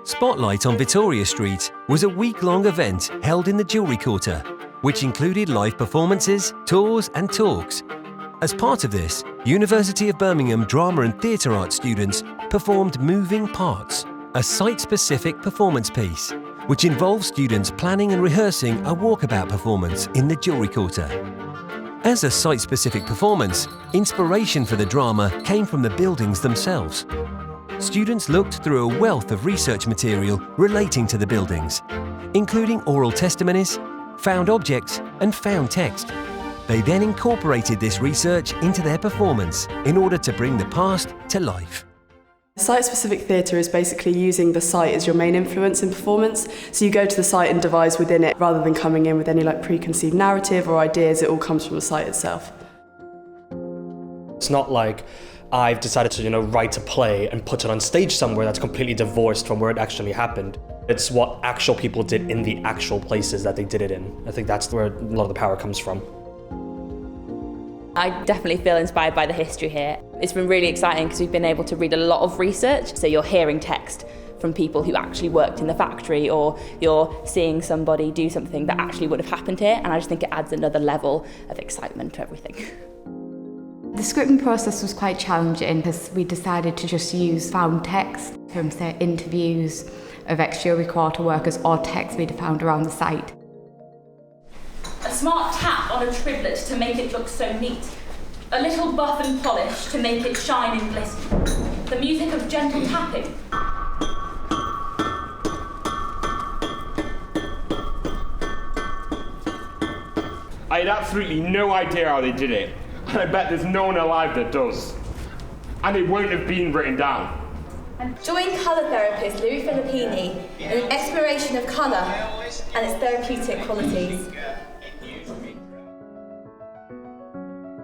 Spotlight on Victoria Street was a week-long event held in the Jewellery Quarter, which included live performances, tours and talks. As part of this, University of Birmingham Drama and Theatre Arts students performed Moving Parts, a site-specific performance piece, which involves students planning and rehearsing a walkabout performance in the Jewellery Quarter. As a site-specific performance, inspiration for the drama came from the buildings themselves. Students looked through a wealth of research material relating to the buildings, including oral testimonies, found objects and found text. They then incorporated this research into their performance in order to bring the past to life. Site-specific theatre is basically using the site as your main influence in performance. So you go to the site and devise within it rather than coming in with any preconceived narrative or ideas. It all comes from the site itself. It's not like I've decided to, write a play and put it on stage somewhere that's completely divorced from where it actually happened. It's what actual people did in the actual places that they did it in. I think that's where a lot of the power comes from. I definitely feel inspired by the history here. It's been really exciting because we've been able to read a lot of research. So you're hearing text from people who actually worked in the factory, or you're seeing somebody do something that actually would have happened here. And I just think it adds another level of excitement to everything. The scripting process was quite challenging because we decided to just use found text from, say, interviews of ex-Jewellery Quarter workers or text we'd found around the site. A smart tap on a triplet to make it look so neat. A little buff and polish to make it shine and glisten. The music of gentle tapping. I had absolutely no idea how they did it. And I bet there's no one alive that does. And it won't have been written down. Join colour therapist Louis Filippini in an exploration of colour and its therapeutic qualities.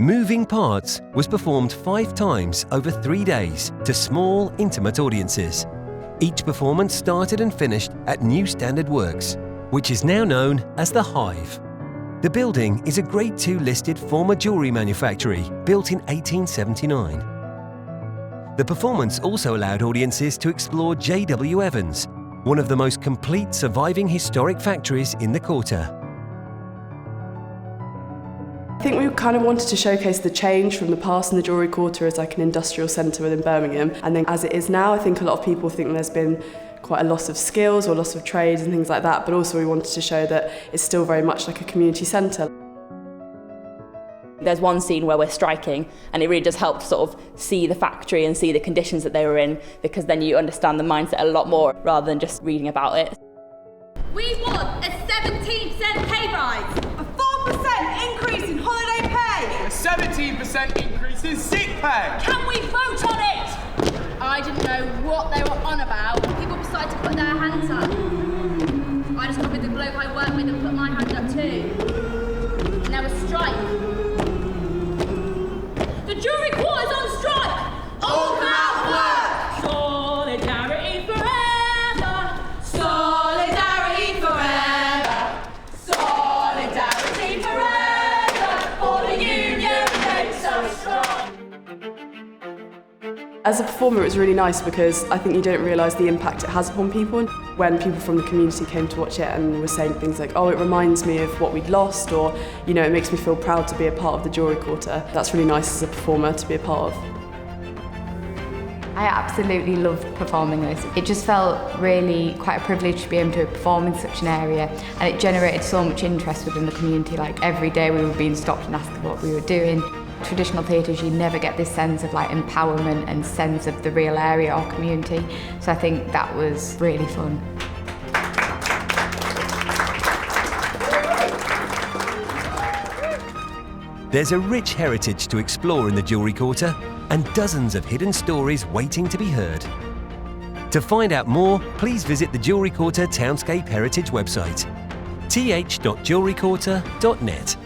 Moving Parts was performed 5 times over 3 days to small, intimate audiences. Each performance started and finished at New Standard Works, which is now known as the Hive. The building is a Grade 2 listed former jewellery manufactory built in 1879. The performance also allowed audiences to explore J.W. Evans, one of the most complete surviving historic factories in the quarter. I think we kind of wanted to showcase the change from the past in the Jewellery Quarter as an industrial centre within Birmingham, and then as it is now, I think a lot of people think there's been quite a loss of skills or loss of trades and things like that, but also we wanted to show that it's still very much like a community centre. There's one scene where we're striking, and it really does help to sort of see the factory and see the conditions that they were in, because then you understand the mindset a lot more rather than just reading about it. We want a 17% pay rise, a 4% increase in holiday pay, a 17% increase in sick pay. Can we vote on it? I didn't know what they were on about. People decided to put their hands up. I just copied the bloke I work with and put my hand up too. And there was strike. The Jewellery Quarter's on strike! All come out for work! Solidarity forever! Solidarity forever! Solidarity forever! For the union made so strong! As a performer, it was really nice because I think you don't realise the impact it has upon people. When people from the community came to watch it and were saying things like, oh, it reminds me of what we'd lost, or, it makes me feel proud to be a part of the Jewellery Quarter. That's really nice as a performer to be a part of. I absolutely loved performing this. It just felt really quite a privilege to be able to perform in such an area, and it generated so much interest within the community. Like every day we were being stopped and asked what we were doing. Traditional theatres, you never get this sense of empowerment and sense of the real area or community. So I think that was really fun. There's a rich heritage to explore in the Jewellery Quarter and dozens of hidden stories waiting to be heard. To find out more, please visit the Jewellery Quarter Townscape Heritage website, th.jewelleryquarter.net.